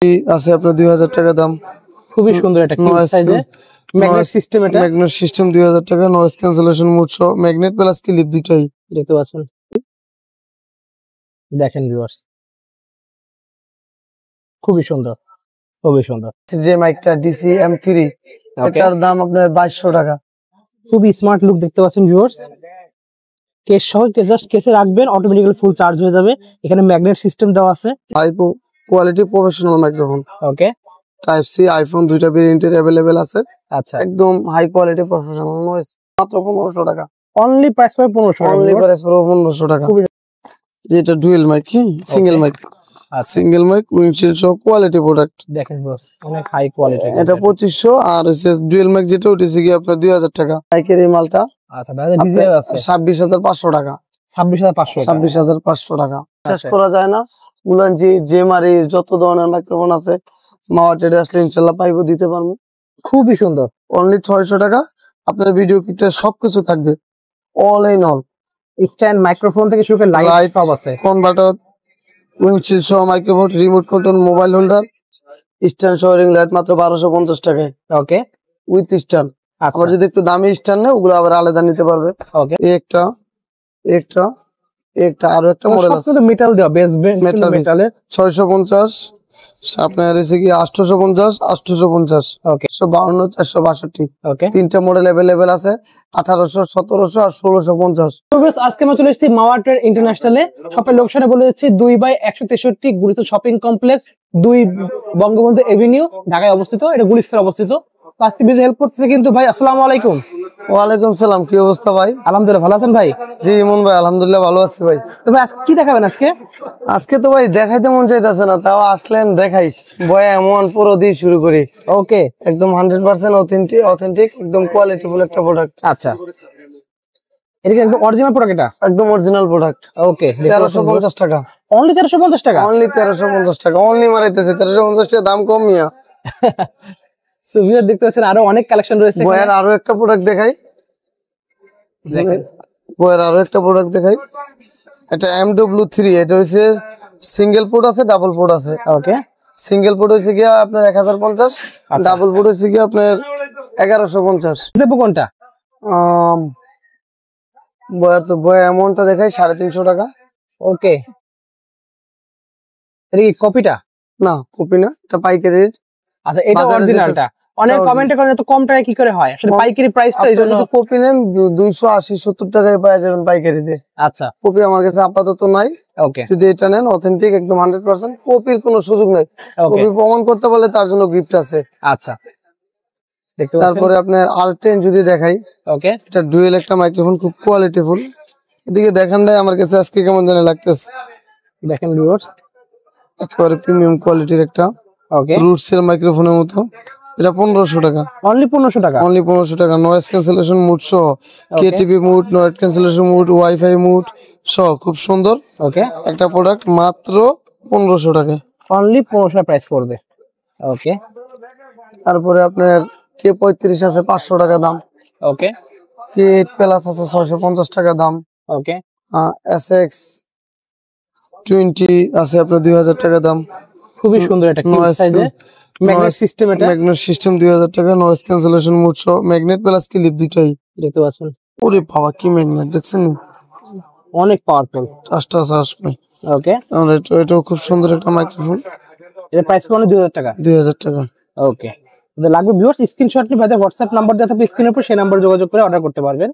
আছে আপনার 2000 টাকা দাম। খুবই সুন্দর একটা কিউট সাইজে ম্যাগনেট সিস্টেম, এটা ম্যাগনেট সিস্টেম 2000 টাকা, নয়েজ ক্যান্সেলেশন মোড সহ, ম্যাগনেট প্লাস ক্লিপ দুইটাই দেখতে পাচ্ছেন। দেখেন ভিউয়ার্স, খুবই সুন্দর, খুবই সুন্দর। যে মাইকটা ডিসি M3, এটার দাম আপনার 2200 টাকা। খুবই স্মার্ট লুক দেখতে পাচ্ছেন ভিউয়ার্স। কেস সহ জাস্ট কেসে রাখবেন, অটোমেটিক্যালি ফুল চার্জ হয়ে যাবে। এখানে ম্যাগনেট সিস্টেম দেওয়া আছে। হাই কোয়ালিটি প্রফেশনাল মাইক্রোফোন, ওকে। টাইপ সি, আইফোন দুইটা ভেরিয়েন্টের अवेलेबल আছে। আচ্ছা, একদম হাই কোয়ালিটি প্রফেশনাল নয়েজ, মাত্র 1500 টাকা। অনলি প্রাইস পাবে 1500 টাকা। অনলি প্রাইস পাবে 1500 টাকা। যেটা dual mic, single mic, single mic windshield সহ কোয়ালিটি প্রোডাক্ট। দেখেন ভিউয়ার্স, অনেক হাই কোয়ালিটি। এটা 2500, আর হচ্ছে ডুয়াল মাইক যেটা উঠেছে কি আপনার 2000 টাকা। মাইকের এই মালটা আচ্ছা, দাদা ডিজে আছে 26500 টাকা। 26500 টাকা। 26500 টাকা শেষ করা যায় না। উলানজি, জেমারি, যত ধরনের মাইক্রোফোন আছে মাওয়াটেডে আসলে ইনশাআল্লাহ পাইবো, দিতে পারবো। খুবই সুন্দর। অনলি 600 টাকা। আপনার ভিডিও কিটে সবকিছু থাকবে, all in all. Stand microphone থেকে শুরু করে লাইট সব আছে। কনভার্টার, উইন্ডশিল্ড সহ microphone, remote control, mobile holder, stand সহ রিং লাইট মাত্র 1250 টাকায়। ওকে, উইথ স্ট্যান্ড। আবার যদি একটু দামি স্ট্যান্ড নেয় ওগুলো আবার আলাদা নিতে পারবে। ওকে, একটা একটা একটা আরো একটা মডেল আছে, মেটাল দেওয়া, বেস মেটালে 650, আপনার এসে কি 850, 850, ওকে, 152, 462। ওকে, তিনটা মডেল अवेलेबल আছে, 1800, 1700 আর 1650। আজকে আমরা চলে এসেছি মাওয়াটেড ইন্টারন্যাশনালে। শপের লোকেশনে বলে দিচ্ছি 2/163 Gulistan shopping complex, 2 Bangabandhu Avenue, ঢাকায় অবস্থিত। এটা গুলিস্তানে অবস্থিত। আজকে বিজে হেল্প করতেছে কিন্তু ভাই। আসসালামু আলাইকুম। ওয়ালাইকুম সালাম, কি অবস্থা ভাই? আলহামদুলিল্লাহ, ভালো আছেন ভাই? জি ইমন ভাই, আলহামদুলিল্লাহ ভালো আছি ভাই। তো ভাই আজকে কি দেখাবেন আজকে? আজকে তো ভাই দেখাইতে মন চাইতেছে না, তাও আসলেন দেখাই। বয়া এমন পুরো দিয়ে শুরু করি। ওকে, একদম 100% অথেন্টিক, একদম কোয়ালিটিফুল একটা প্রোডাক্ট। আচ্ছা, এটা কি একদম অরিজিনাল প্রোডাক্ট? এটা একদম অরিজিনাল প্রোডাক্ট। ওকে, 1350 টাকা। অনলি 1350 টাকা। অনলি 1350 টাকা। অনলি মারাইতেছে 1350 টাকা, দাম কম মিয়া। সো ভিউয়ার দেখতে পাচ্ছেন আরো অনেক কালেকশন রয়েছে। বয়ার আরো একটা প্রোডাক্ট দেখাই, বয়ার আরো একটা প্রোডাক্ট দেখাই। এটা MW3, এটা হচ্ছে সিঙ্গেল পোর্ট আছে, ডাবল পোর্ট আছে। ওকে, সিঙ্গেল পোর্ট হচ্ছে গিয়া আপনার 1050, ডাবল পোর্ট হচ্ছে গিয়া আপনার 1150। দেবো কোনটা? বয়ার তো বয়া অ্যামাউন্টটা দেখাই 350 টাকা। ওকে, এটা কি কপিটা? না কপি না, এটা পাইকারি রেট। আচ্ছা, এটা অরিজিনালটা। অনেক কমেন্টে করে এত কম টাকায় কি করে হয়? আসলে পাইকারি প্রাইসটা এইজন্য। যদি কপি নেন 280-70 টাকায় পাওয়া যাবেন পাইকারিতে। আচ্ছা, কপি আমার কাছে আপাতত নাই। ওকে, যদি এটা নেন অথেন্টিক একদম 100%, কপির কোনো সুযোগ নাই। কপি প্রমাণ করতে পারলে তার জন্য গিফট আছে। আচ্ছা, দেখতে পাচ্ছেন। তারপরে আপনার R10 যদি দেখাই, ওকে, এটা ডুয়েল একটা মাইক্রোফোন, খুব কোয়ালিটিফুল। এদিকে দেখান নাই আমার কাছে আজকে কেমন জানি লাগতেছে। দেখেন ভিউয়ার্স, একেবারে প্রিমিয়াম কোয়ালিটির একটা ওকে, রুটস এর মাইক্রোফোনের মতো। এটা 1500 টাকা। অনলি 1500 টাকা। অনলি 1500 টাকা। নয়েজ ক্যান্সেলেশন মুড সহ, KTV mode, noise cancellation mode, WiFi mode সহ, খুব সুন্দর ওকে, একটা প্রোডাক্ট, মাত্র 1500 টাকা। অনলি 1500 প্রাইস পড়বে। ওকে, তারপরে আপনার K35 আছে 500 টাকা দাম। ওকে, K8 প্লাস আছে 650 টাকা দাম। ওকে, SX20 আছে আপনার 2000 টাকা দাম। খুবই সুন্দর একটা কিউট সাইজে ম্যাগনেট সিস্টেম, এটা ম্যাগনেট সিস্টেম 2000 টাকা, নয়েজ ক্যান্সেলেশন মোড সহ, ম্যাগনেট প্লাস ক্লিপ দুইটাই দেখতে পাচ্ছেন। ওরে বাবা কি ম্যাগনেট দেখছেন, অনেক পাওয়ারফুল। আস্তে আসবে। ওকে, আর এটাও খুব সুন্দর একটা মাইক্রোফোন। এর প্রাইস পড়বে 2000 টাকা। 2000 টাকা। ওকে, যদি লাগবে ভিউয়ার্স স্ক্রিনশট নিয়ে ভাইদের হোয়াটসঅ্যাপ নাম্বার দেওয়া থাকবে স্ক্রিনের উপর, সেই নাম্বারে যোগাযোগ করে অর্ডার করতে পারবেন।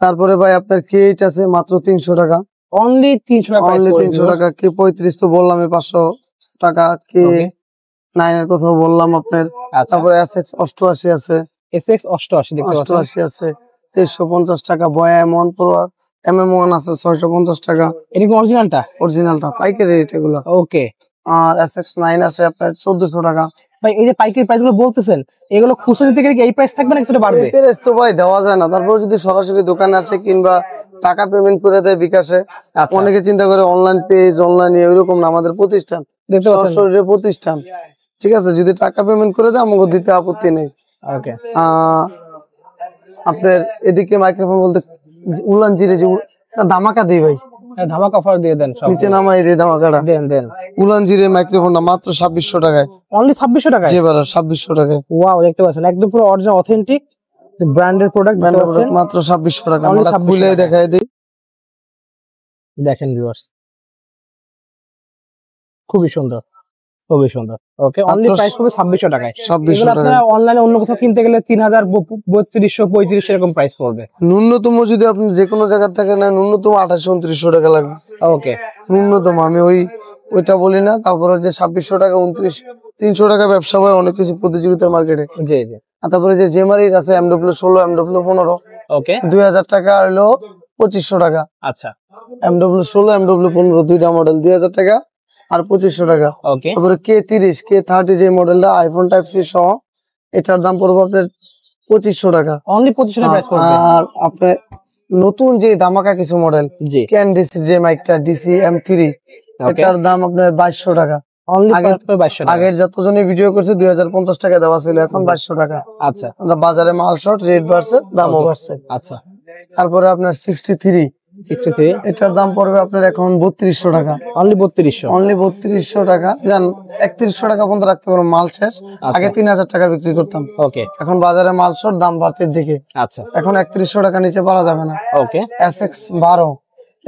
তারপরে ভাই আপনার K8 আছে মাত্র 300 টাকা। অনলি 300 টাকা। অনলি 300 টাকা। K35 তো বললাম 500 টাকা। K9 এর কথা বললাম আপনার। তারপরে SX88 আছে, SX88 দেখতে পাচ্ছেন, 88 আছে 2350 টাকা। বয়া এমন পুরো MM1 আছে 650 টাকা। এটা কি অরিজিনালটা? অরিজিনালটা পাইকারি রেট এগুলো। ওকে, আর SX9 আছে আপনার 1400 টাকা। ভাই এই যে পাইকারি প্রাইস গুলো বলতেছেন, এগুলো খুচরা নিতে গেলে কি এই প্রাইস থাকবে না কিছুটা বাড়বে? প্রাইস তো ভাই দেওয়া যায় না। তারপর যদি সরাসরি দোকানে আসে কিংবা টাকা পেমেন্ট করে দেয় বিকাশে, অনেকে চিন্তা করে অনলাইন পেজ, অনলাইনে, ওইরকম না। আমাদের প্রতিষ্ঠান সরাসরি প্রতিষ্ঠান, ঠিক আছে। যদি টাকা পেমেন্ট করে দেয় আমাকে দিতে আপত্তি নেই। ওকে, আপনার এদিকে মাইক্রোফোন বলতে উলান জিরে যে ধামাকা দিই ভাই, ধামাকা অফার দিয়ে দেন সব। নিচে নামাই দিয়ে ধামাকাটা। দেন দেন। উলানজির মাইক্রোফোনটা মাত্র 2600 টাকায়। অনলি 2600 টাকায়। জি ভাই 2600 টাকায়। ওয়াও, দেখতে পাচ্ছেন একদম পুরো অরিজিনাল অথেন্টিক ব্র্যান্ডের প্রোডাক্ট দেখতে পাচ্ছেন মাত্র 2600 টাকা। Only আমরা 2600 খুলে টাকা। দেখাই দেই। দেখেন ভিউয়ার্স, খুবই সুন্দর, খুবই সুন্দর। ওকে, অনলি মাত্র প্রাইস হবে 2600 টাকায়। 2600 এগুলো আপনারা টাকায়। অনলাইনে অন্য কোথাও কিনতে গেলে 3000, 3200, 3500 এরকম প্রাইস পড়বে। ন্যূনতম যদি আপনি যে কোনো জায়গা থেকে না, ন্যূনতম 2800-2900 টাকা লাগবে। ওকে, ন্যূনতম। আমি ওইটা বলি না। তারপরে যে 2600 টাকা, 300 টাকা ব্যবসা হয় অনেক কিছু প্রতিযোগিতার মার্কেটে। জি জি। আর তারপরে যে জেমারির আছে MW16, MW15, ওকে, 2000 টাকা হলো 2500 টাকা। আচ্ছা, MW16, MW15 দুইটা মডেল 2000 টাকা আর 2500 টাকা। ওকে, তারপরে K30, K30 যে মডেলটা আইফোন টাইপ সি সহ, এটার দাম পড়বে আপনার 2500 টাকা। অনলি 2500 টাকা প্রাইস পড়বে। আর আপনার নতুন যে ধামাকা কিছু মডেল জি, ক্যানডিসি যে মাইকটা DC M3, এটার দাম আপনার 2200 টাকা। অনলি আগের 2200 টাকা। আগের যতজনই ভিডিও করছে 2050 টাকা দেওয়া ছিল, এখন 2200 টাকা। আচ্ছা আমরা বাজারে মাল শর্ট, রেট বাড়ছে, দামও বাড়ছে। আচ্ছা, তারপরে আপনার 63, 63 এটার দাম পড়বে আপনার এখন 3200 টাকা। অনলি 3200। অনলি 3200 টাকা। জান 3100 টাকা পর্যন্ত রাখতে পারো, মাল শেষ। আগে 3000 টাকা বিক্রি করতাম, ওকে, এখন বাজারে মাল শর্ট, দাম বাড়তির দিকে। আচ্ছা, এখন 3100 টাকা নিচে পাওয়া যাবে না। ওকে, SX12,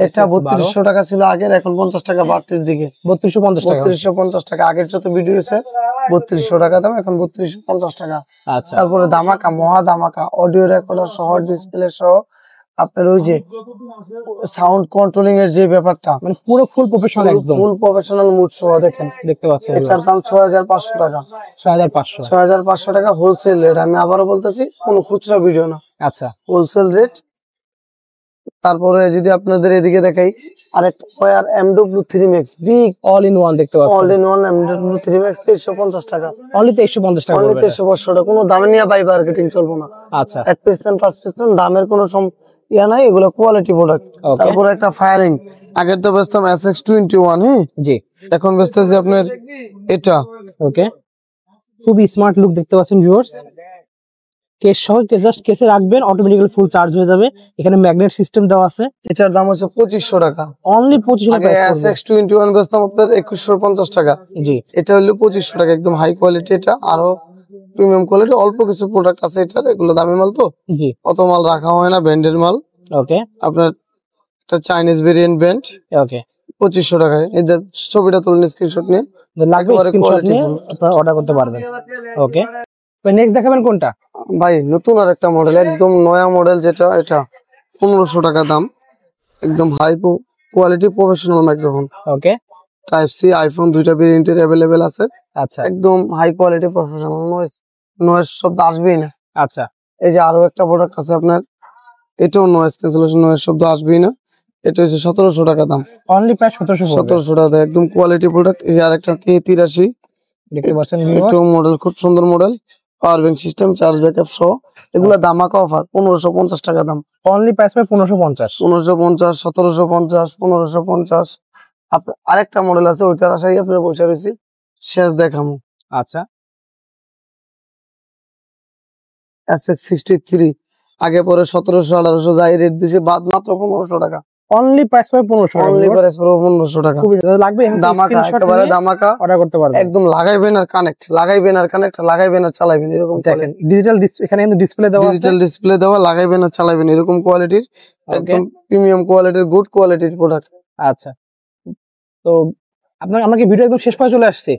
এটা 3200 টাকা ছিল আগের, এখন 50 টাকা বাড়তির দিকে। 3250 টাকা। 3250 টাকা। আগের যত ভিডিও আছে 3200 টাকা দাম, এখন 3250 টাকা। আচ্ছা, তারপরে ধামাকা, মহা ধামাকা, অডিও রেকর্ডার সহ, ডিসপ্লে সহ, আপনার ওই যে সাউন্ড কন্ট্রোলিং এর যে ব্যাপারটা, মানে পুরো ফুল প্রফেশনাল, একদম ফুল প্রফেশনাল মুড সহ দেখেন, দেখতে পাচ্ছেন। এটার দাম 6500 টাকা। 6500। 6500 টাকা হোলসেল রেট। আমি আবারও বলতেছি, কোনো খুচরা ভিডিও না, আচ্ছা, হোলসেল রেট। তারপরে যদি আপনাদের এদিকে দেখাই, আরেকটা war MW3 Max big all in one দেখতে পাচ্ছেন। All in one MW3 Max 2350 টাকা। অনলি 2350 টাকা অনলি পড়বে। 2350 টাকা। কোনো দামে নিয়ে বাই মার্কেটিং চলবো না। আচ্ছা, এক পিস নেন, 5 পিস নেন, দামের কোনো ইয়া নাই, এগুলো কোয়ালিটি প্রোডাক্ট। Okay. তারপরে একটা ফায়ারিং, আগের তো বেচতাম SX21, হ্যাঁ, জি, এখন বেচতেছি আপনার এটা। ওকে, খুবই স্মার্ট লুক দেখতে পাচ্ছেন ভিউয়ার্স। কেস সহ জাস্ট কেসে রাখবেন, অটোমেটিক্যালি ফুল চার্জ হয়ে যাবে। এখানে ম্যাগনেট সিস্টেম দেওয়া আছে। এটার দাম হচ্ছে 2500 টাকা। অনলি 2500 আগে টাকা। SX21 বেচতাম আপনার 2150 টাকা। জি, এটা হলো 2500 টাকা, একদম হাই কোয়ালিটি। এটা আরো প্রিমিয়াম কোয়ালিটি। অল্প কিছু প্রোডাক্ট আছে এটার, এগুলো দামি মাল তো, জি, অত মাল রাখা হয় না, ব্র্যান্ডের মাল। ওকে, আপনার এটা চাইনিজ ভেরিয়েন্ট ব্র্যান্ড, ওকে। 2500 টাকায়। এদের ছবিটা তুলুন, স্ক্রিনশট নিয়ে লাগবে একেবারে স্ক্রিনশট quality নিয়ে full। আপনারা অর্ডার করতে পারবেন। ওকে, তো নেক্সট দেখাবেন কোনটা? ভাই নতুন আর একটা মডেল, একদম নয়া মডেল, যেটা এটা 1500 টাকা দাম। একদম হাই কোয়ালিটি প্রফেশনাল মাইক্রোফোন, ওকে, টাইপ সি, আইফোন দুইটা ভেরিয়েন্টের অ্যাভেলেবেল আছে। আচ্ছা, একদম হাই কোয়ালিটি প্রফেশনাল, নয়েজ শব্দ আসবেই না। আচ্ছা, এই যে আরো একটা প্রোডাক্ট আছে আপনার, এটাও নয়েজ ক্যান্সেলেশন, নয়েজ শব্দ আসবেই না। এটা হচ্ছে 1700 টাকা দাম। অনলি প্রায় 1700 পড়বে। 1700 টাকা, একদম কোয়ালিটি প্রোডাক্ট। এই আরেকটা K83, দেখতে পাচ্ছেন ভিউয়ার্স। এটাও মডেল খুব সুন্দর model, power bank system, charge backup সহ। এগুলা ধামাকা অফার, 1550 টাকা দাম। অনলি প্রাইস পায় 1550। 1550, 1750, 1550। আরেকটা মডেল আছে, ওইটার আশায় আপনার বসে রয়েছি, শেষ দেখামু। আচ্ছা, SX63, আগে পরে 1700, 1800 যাই রেট দিছে, বাদ মাত্র 1500 টাকা। অনলি প্রাইস পায় 1500 টাকা। অনলি প্রাইস পড়বে 1500 টাকা। খুবই লাগবে, ধামাকা, একেবারে ধামাকা। অর্ডার করতে পারবেন। একদম লাগাইবেন আর কানেক্ট, লাগাইবেন আর কানেক্ট, লাগাইবেন আর চালাইবেন, এরকম দেখেন ডিজিটাল এখানে কিন্তু ডিসপ্লে দেওয়া আছে। ডিজিটাল ডিসপ্লে দেওয়া, লাগাইবেন আর চালাইবেন, এরকম কোয়ালিটির, একদম প্রিমিয়াম কোয়ালিটির, গুড কোয়ালিটির প্রোডাক্ট। আচ্ছা, তো আমরা কি ভিডিও একদম শেষ পর্যন্ত চলে আসছি?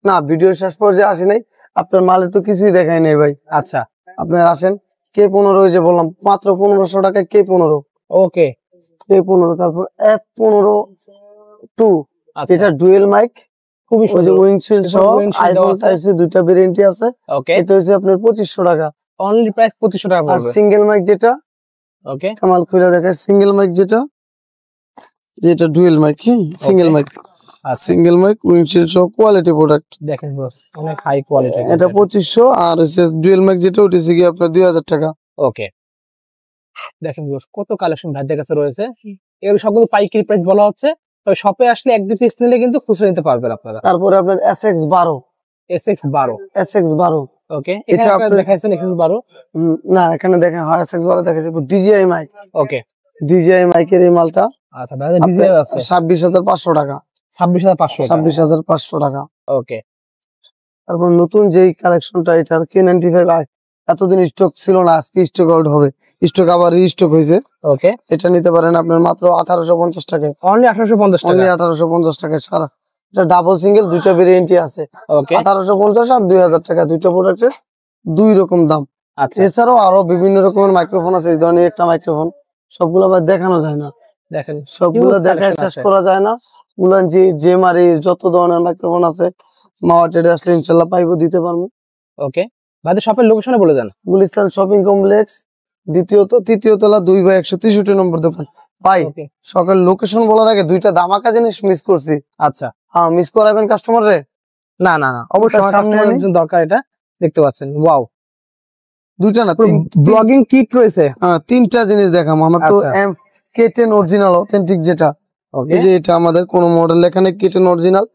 না, ভিডিও শেষ পর্যায়ে আসি নাই, আপনার মালে তো কিছুই দেখাই নাই ভাই। আচ্ছা, আপনার আসেন, K15, ওই যে বললাম মাত্র 1500 টাকায় K15, ওকে, K15। তারপর F15 2, আচ্ছা, এটা ডুয়েল মাইক, খুবই ওই যে সুন্দর। উইন্ডশিল্ড সহ, windshield আইফোন দেওয়া আছে। টাইপ সি দুইটা ভেরিয়েন্টই আছে। ওকে, এটা হচ্ছে আপনার 2500 টাকা। অনলি প্রাইস 2500 টাকা আর পড়বে। সিঙ্গেল মাইক যেটা, ওকে, কামাল খুলে দেখায়, সিঙ্গেল মাইক যেটা, যেটা ডুয়েল মাইক, সিঙ্গেল মাইক, আচ্ছা, সিঙ্গেল মাইক, উইন্ডশিল্ড সহ, কোয়ালিটি প্রোডাক্ট। দেখেন বস, অনেক হাই কোয়ালিটি। এটা 2500। আর হচ্ছে ডুয়েল মাইক যেটা, উঠেছে গিয়ে আপনার 2000 টাকা। ওকে, দেখেন বস, কত কালেকশন ভাইদের কাছে রয়েছে। এর সবগুলো পাইকারি প্রাইস বলা হচ্ছে, তবে শপে আসলে এক দুই পিস নিলে কিন্তু খুচরা নিতে পারবেন আপনারা। তারপরে আপনার SX12, SX12, SX12, ওকে, এটা এটা আপনারা আপনার- দেখাইছেন SX12। না এখানে দেখেন, হয় SX12 দেখাচ্ছে, DJI মাইক, ওকে, ডিজিআই মাইকের এই মালটা আচ্ছা ভাই ডিজিআই আছে 26,500 টাকা। 26,500 26,500 টাকা। ওকে। তারপর নতুন যেই কালেকশনটা এটার K95 এতদিন স্টক ছিল না, আজকে স্টক আউট হবে, স্টক আবার রিস্টক হয়েছে। ওকে, এটা নিতে পারেন আপনার মাত্র 1850 টাকায়। অনলি 1850 টাকা। অনলি 1850 টাকায় সারা। এটা ডাবল সিঙ্গেল, দুইটা ভেরিয়েন্টই আছে। ওকে, 1850 আর 2000 টাকা, দুইটা প্রোডাক্টের দুই রকম দাম। আচ্ছা, এছাড়াও আরো বিভিন্ন রকমের মাইক্রোফোন আছে। এই ধরনের একটা মাইক্রোফোন, সবগুলো আবার দেখানো যায় না, দেখেন সবগুলো দেখায় শেষ করা যায় না। উলানজি জেমারি যত ধরনের মাইক্রোফোন আছে মাওয়াটেড আসলে ইনশাল্লাহ পাইবো, দিতে পারবো। ওকে ভাই, শপের লোকেশনে বলে দেন। গুলিস্তান শপিং কমপ্লেক্স, তৃতীয় তলা 2/163 নম্বর দোকান। ভাই ওকে, সকাল লোকেশন বলার আগে দুইটা ধামাকা জিনিস মিস করছি। আচ্ছা, হ্যাঁ, মিস করাবেন কাস্টমার রে? না না না, অবশ্যই আমার সামনে কাস্টমারের জন্য দরকার। এটা দেখতে পাচ্ছেন, ওয়াও, দুইটা না ব্লগিং কিট রয়েছে। তিনটা জিনিস দেখাম আমার তো। আচ্ছা। K10 অরিজিনাল অথেন্টিক, যেটা ওকে, এই যে এটা আমাদের কোন মডেল এখানে K10 অরিজিনাল,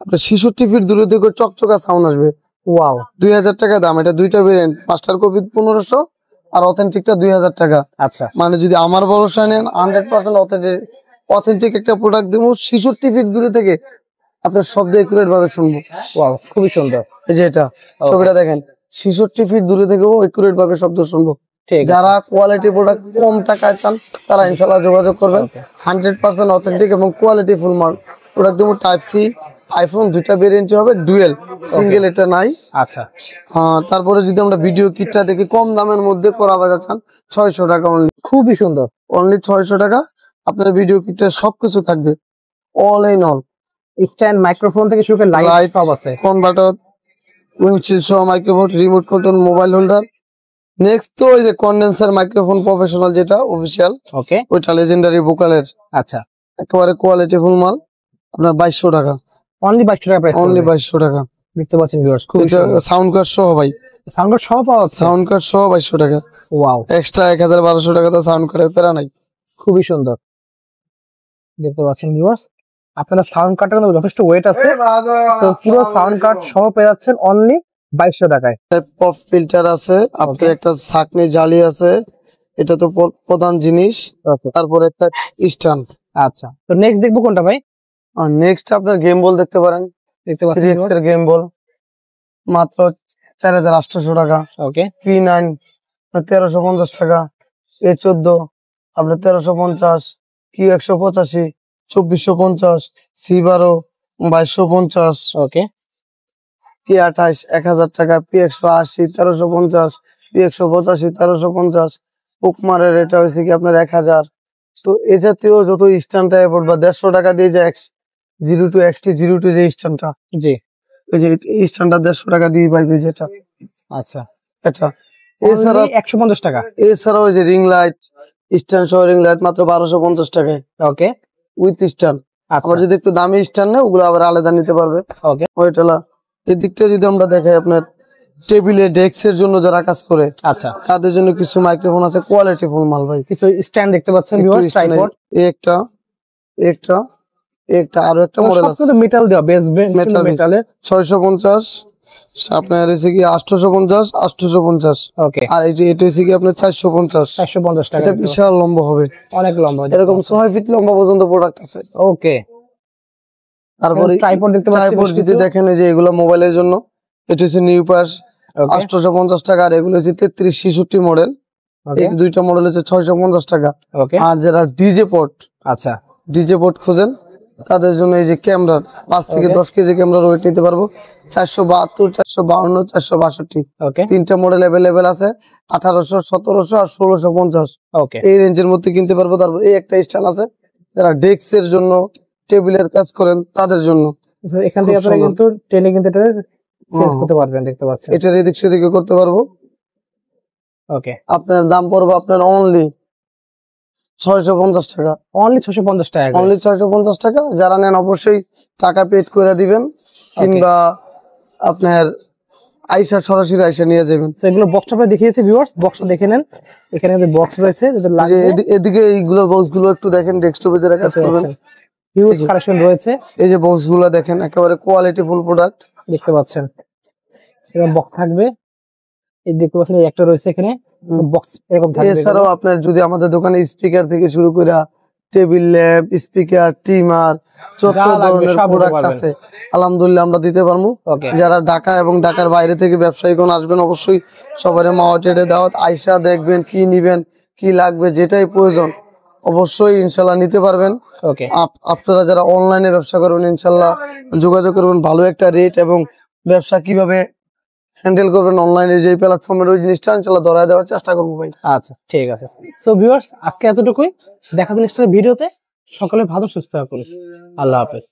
আপনার 66 ফিট দূরে থেকে চকচকা সাউন্ড আসবে। ওয়াও, 2000 টাকা দাম। এটা দুইটা ভেরিয়েন্ট, মাস্টার কপি 1500 আর অথেন্টিকটা 2000 টাকা। আচ্ছা, মানে যদি আমার ভরসা নেন 100% অথেন্টিক একটা প্রোডাক্ট দেবো, 66 ফিট দূরে থেকে আপনার শব্দ একুরেট ভাবে শুনবো। ওয়াও, খুবই সুন্দর। এই যে এটা ছবিটা দেখেন, 66 ফিট দূরে থেকেও একুরেট ভাবে শব্দ শুনবো। ঠিক আছে, যারা কোয়ালিটি প্রোডাক্ট কম টাকায় চান তারা ইনশাল্লাহ যোগাযোগ করবেন। 100% অথেন্টিক এবং কোয়ালিটি ফুল মাল প্রোডাক্ট দেবো। টাইপ সি আইফোন দুইটা ভেরিয়েন্টই হবে, ডুয়েল, সিঙ্গেল এটা নাই। আচ্ছা, তারপরে যদি আমরা ভিডিও কিটটা দেখি কম দামের মধ্যে করা বাজার চান, 600 টাকা অনলি। খুবই সুন্দর, অনলি 600 টাকা আপনার ভিডিও কিটটা সবকিছু থাকবে, all in all. Stand, microphone থেকে শুরু করে লাইট সব আছে। কনভার্টার, উইন্ডশিল্ড সহ microphone, remote control, mobile holder. Next তো ওই যে কন্ডেন্সার মাইক্রোফোন প্রফেশনাল, যেটা অফিসিয়াল, ওকে, ওইটা লেজেন্ডারি ভোকালের আচ্ছা, একেবারে কোয়ালিটি ফুল মাল, আপনার 2200 টাকা। অনলি 2200 টাকা প্রাইস। অনলি 2200 টাকা। দেখতে পাচ্ছেন ভিউয়ার্স, খুব এটা সাউন্ড কার্ড সহ ভাই, সাউন্ড কার্ড সব পাওয়া যাচ্ছে। সাউন্ড কার্ড সহ 2200 টাকা। ওয়াও, এক্সট্রা 1200 টাকা তো সাউন্ড কার্ডের প্যারা নাই। খুবই সুন্দর। দেখতে পাচ্ছেন ভিউয়ার্স, আপনারা সাউন্ড কার্ডটা কিন্তু যথেষ্ট ওয়েট আছে, তো পুরো সাউন্ড কার্ড সহ পেয়ে যাচ্ছেন অনলি 2200 টাকায়। পপ ফিল্টার আছে, আপনার একটা ছাকনি জালি আছে, এটা তো প্রধান জিনিস। তারপর একটা স্ট্যান্ড। আচ্ছা, তো নেক্সট দেখবো কোনটা ভাই? আর নেক্সট আপনার গেম বল দেখতে পারেন, দেখতে পাচ্ছেন 3X এর গেম বল, মাত্র 4800 টাকা। ওকে, P9 1350 টাকা। A14 আপনার 1350, Q185 2450, C12 2250, ওকে, K28 1000 টাকা, P180 1350, P185 1350, পুকমারের এটা হয়েছে কি আপনার 1000। তো এ জাতীয় যত স্ট্যান্ড টাইপের বা 150 টাকা দিয়ে যে X02 XT02 যে স্ট্যান্ডটা, জি, এই যে এই স্ট্যান্ডটা 150 টাকা দিয়ে পাইবে যেটা। আচ্ছা, এটা এছাড়া 150 টাকা। এছাড়াও ওই যে রিং লাইট, স্ট্যান্ড সহ রিং লাইট মাত্র 1250 টাকায় ওকে, উইথ স্ট্যান্ড। আচ্ছা, আবার যদি একটু দামি স্ট্যান্ড নেয় ওগুলো আবার আলাদা নিতে পারবে। ওকে, ওইটালা এদিকটা যদি আমরা দেখাই, আপনার টেবিলে ডেস্কের জন্য যারা কাজ করে আচ্ছা, তাদের জন্য কিছু মাইক্রোফোন আছে, কোয়ালিটি ফুল মাল ভাই। কিছু স্ট্যান্ড দেখতে পাচ্ছেন ভিউয়ার্স, ট্রাইপড, একটা একটা একটা আরো একটা মডেল আছে, সবগুলো মেটাল দেওয়া, বেস মেটালের। 650, আপনার হচ্ছে কি 850 850। ওকে, আর এই যে এটা হচ্ছে কি আপনার 450 450 টাকা। এটা বিশাল লম্বা হবে, অনেক লম্বা, এরকম 6 ফিট লম্বা পর্যন্ত প্রোডাক্ট আছে। ওকে, তারপরে ট্রাইপড দেখতে পাচ্ছি, ট্রাইপড যদি দেখেন, এই যে এগুলো মোবাইলের জন্য, এটা হচ্ছে নিউ পাস 850 টাকা। আর এগুলো হচ্ছে 33 66 মডেল, এই দুইটা মডেল হচ্ছে 650 টাকা। ওকে, আর যারা ডিজে পোর্ট, আচ্ছা, ডিজে পোর্ট খোঁজেন তাদের জন্য এই যে ক্যামেরা 5 থেকে 10 কেজি ক্যামেরার ওয়েট নিতে পারবো, 472 452 462। ওকে, তিনটা মডেল অ্যাভেলেবেল আছে, 1800 1700 আর 1650। ওকে, এই রেঞ্জের মধ্যে কিনতে পারবো। তারপর এই একটা স্ট্যান্ড আছে, যারা ডেস্কের জন্য টেবিলের কাজ করেন তাদের জন্য। এখান থেকে আপনারা কিন্তু টেনে কিন্তু এটা সেট করতে পারবেন, দেখতে পাচ্ছেন। এটার এদিক সেদিকে করতে পারবো। ওকে, আপনার দাম পড়বে আপনার অনলি 650 টাকা। অনলি 650 টাকা। অনলি 650 টাকা। যারা নেন অবশ্যই টাকা পেড করে দিবেন, কিংবা আপনার আইসা সরাসরি আইসা নিয়ে যাবেন। তো এগুলো বক্সটা আপনারা দেখিয়েছি ভিউয়ার্স, বক্সটা দেখে নেন, এখানে যে বক্স রয়েছে যদি লাগে। এদিকে এইগুলো বক্স গুলো একটু দেখেন, ডেস্কটপে যারা কাজ করবেন হিউজ কালেকশন রয়েছে। এই যে বক্স গুলো দেখেন, একেবারে কোয়ালিটি ফুল প্রোডাক্ট দেখতে পাচ্ছেন, এরকম বক্স থাকবে। এই দেখতে পাচ্ছেন এই একটা রয়েছে এখানে বক্স এরকম থাকবে। এছাড়াও আপনার যদি আমাদের দোকানে স্পিকার থেকে শুরু করে টেবিল ল্যাম্প, স্পিকার, ট্রিমার, যত যা লাগবে ধরনের সব দিতে প্রোডাক্ট পারবেন। আছে আলহামদুলিল্লাহ আমরা দিতে পারবো। ওকে যারা ঢাকা এবং ঢাকার বাইরে থেকে ব্যবসায়ীগণ আসবেন অবশ্যই সবার মাওয়া ট্রেডে দাওয়াত, আইসা দেখবেন কি নিবেন কি লাগবে যেটাই প্রয়োজন অবশ্যই ইনশাল্লাহ নিতে পারবেন। ওকে আপনারা যারা অনলাইনে ব্যবসা করবেন ইনশাল্লাহ যোগাযোগ করবেন, ভালো একটা রেট এবং ব্যবসা কিভাবে হ্যান্ডেল করবেন অনলাইনে যে প্ল্যাটফর্মের ওই জিনিসটা ইনশাল্লাহ ধরায় দেওয়ার চেষ্টা করবো ভাই। আচ্ছা ঠিক আছে। সো ভিউয়ার্স আজকে এতটুকুই, দেখা যাচ্ছে নেক্সট ভিডিওতে। সকলে ভালো সুস্থ থাকুন, আল্লাহ হাফেজ।